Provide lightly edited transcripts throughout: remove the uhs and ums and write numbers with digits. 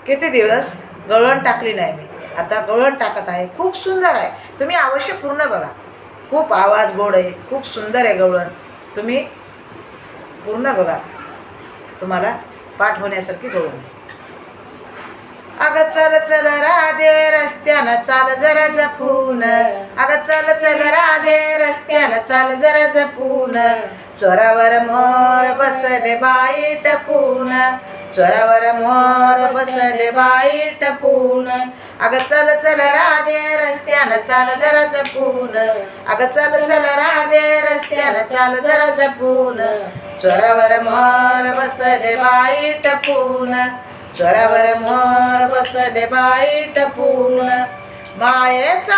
किती दिवस गवळण टाकली नाही मी, आता गवळण टाकत आहे. खूप सुंदर आहे, तुम्ही अवश्य पूर्ण बघा. खूप आवाज गोड आहे, खूप सुंदर आहे गवळण. तुम्ही पूर्ण बघा, तुम्हाला पाठ होण्यासारखी गवळण आहे. अगं चल चल राधे रस्त्यानं चाल जरा जपून, अगं चल चल राधे रस्त्यानं चाल जरा जपून. चोरावर मोर बसले बाई टपून, चोरावर मोर बसले बाई टपून. अगं चल चल राधे रस्त्यानं चाल जरा जपून, अगं चल चल राधे रस्त्यानं चाल जरा जपून. चोरावर मोर बसले बाई टपून, चोरावर मोर बसले बाई टपून. मायेचा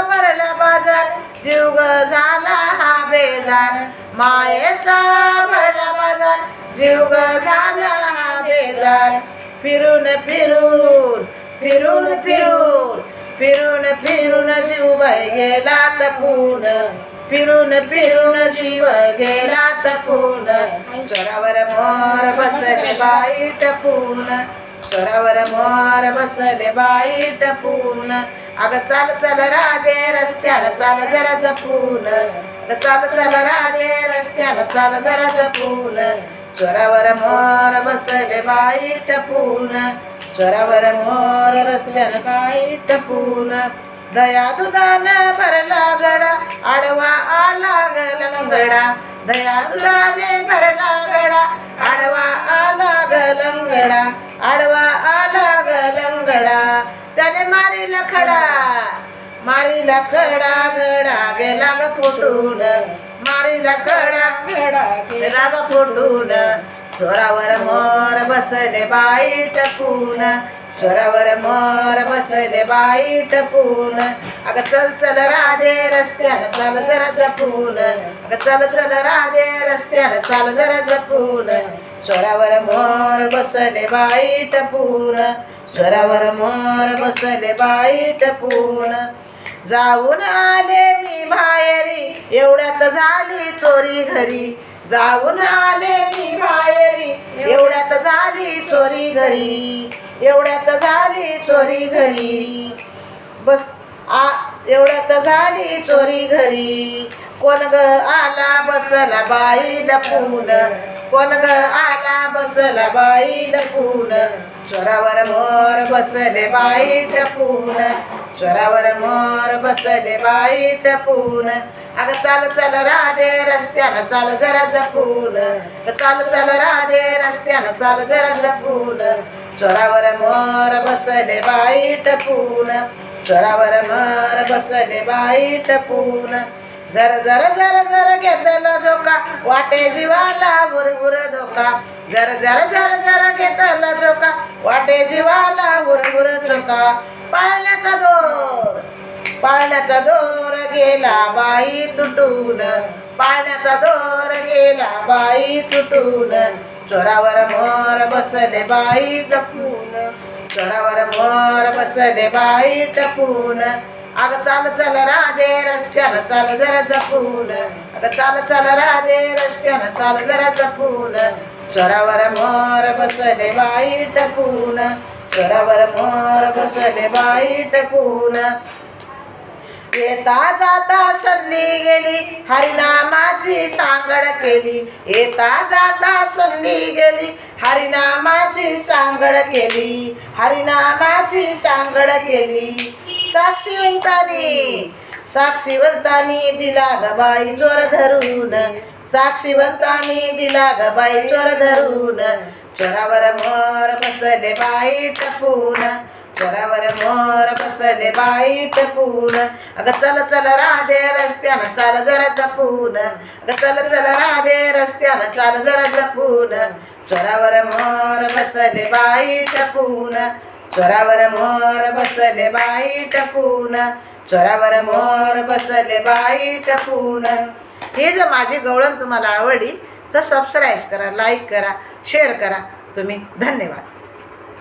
भरला बाजार जीव ग झाला हा बेजार, मायेचा भरला बाजार जीव ग झाला हा बेजार. फिरून फिरून फिरून फिरून फिरून फिरून जीव गेला तपून, फिरून फिरून जीव गेला तपून. चोरावर मोर बसले बाई टपून, चोरावर मोर बसले बाई टपून. अगं चाल चल राधे रस्त्याला चाल जरा जपून, चाल चल राधे रस्त्याला चाल जरा जपून. चोरावर मोर बसले बाई टपून, चोरावर मोर रस्त्याला बाई टपून. दया दुधाने भरला गडा आडवा आला ग लंगडा, दया दुधाने भरला गडा आडवा आला ग लंगडा, आडवा आला ग लंगडा. त्याने मारीला खडा, मारीला खडा गडा गेला ग फुटून, मारीला खडा गडा गेला ग फुटून. चोरावर मोर बसले बाई टपून, चोरावर मोर बसले बाई टपून. अगं चल चल राधे रस्त्यानं चाल जरा जपून, अगं चल चल राधे रस्त्यानं चाल जरा जपून. चोरावर मोर बसले बाई टपून, चोरावर मोर बसले बाई टपून. जाऊन आले मी माहेरी एवढ्यात झाली चोरी घरी, जाऊन आले मी माहेरी एवढ्यात झाली चोरी घरी, एवढ्यात झाली चोरी घरी. बस एवढ्यात झाली चोरी घरी. कोण ग आला बसला बाई लपून, कोण ग आला बसला बाई लपून. चोरावर मोर बसले बाई टपून, चोरावर मोर बसले बाई टपून. अगं चाल चल राधे रस्त्यानं चाल जरा जपून, चाल चल राधे रस्त्यानं चाल जरा जपून. चोरावर मोर बसले बाई टपून, चोरावर मोर बसले बाई टपून. जर जर जर जर घेतला झोका वाटे जीवाला बुरबुर धोका, जर जर जर जर घेतला झोका वाटे जीवाला बुरबुर धोका. पाळण्याचा दोर, पाळण्याचा दोर गेला बाई तुटून, पाळण्याचा दोर गेला बाई तुटून. चोरावर मोर बसले बाई टपून, चोरावर मोर बसले बाई टपून. अगं चाल चल राधे रस्त्यानं चाल जरा जपून, अगं चाल चल राधे रस्त्यानं चाल जरा जपून. चोरावर मोर बसले बाई टपून, चोरावर मोर बसले बाई टपून. येता जाता संधी गेली हरिनामाची सांगड केली, येता जाता संधी गेली हरिनामाची सांगड केली, हरिनामाची सांगड केली. साक्षीवंतानी, साक्षीवंतानी दिला ग बाई चोर धरून, साक्षीवंतानी दिला ग बाई चोर धरून. चोरावर मोर बसले बाई टपून, चोरावर मोर बसले बाई टपून. अगं चल चल राधे रस्त्यानं चाल जरा जपून, अगं चल चल राधे रस्त्यानं चाल जरा जपून. चोरावर मोर बसले बाई टपून, चोरावर मोर बसले बाई टपून, चोरावर मोर बसले बाई टपून. हे जर माझी गवळण तुम्हाला आवडली तर सबस्क्राईब करा, लाईक करा, शेअर करा. तुम्ही धन्यवाद.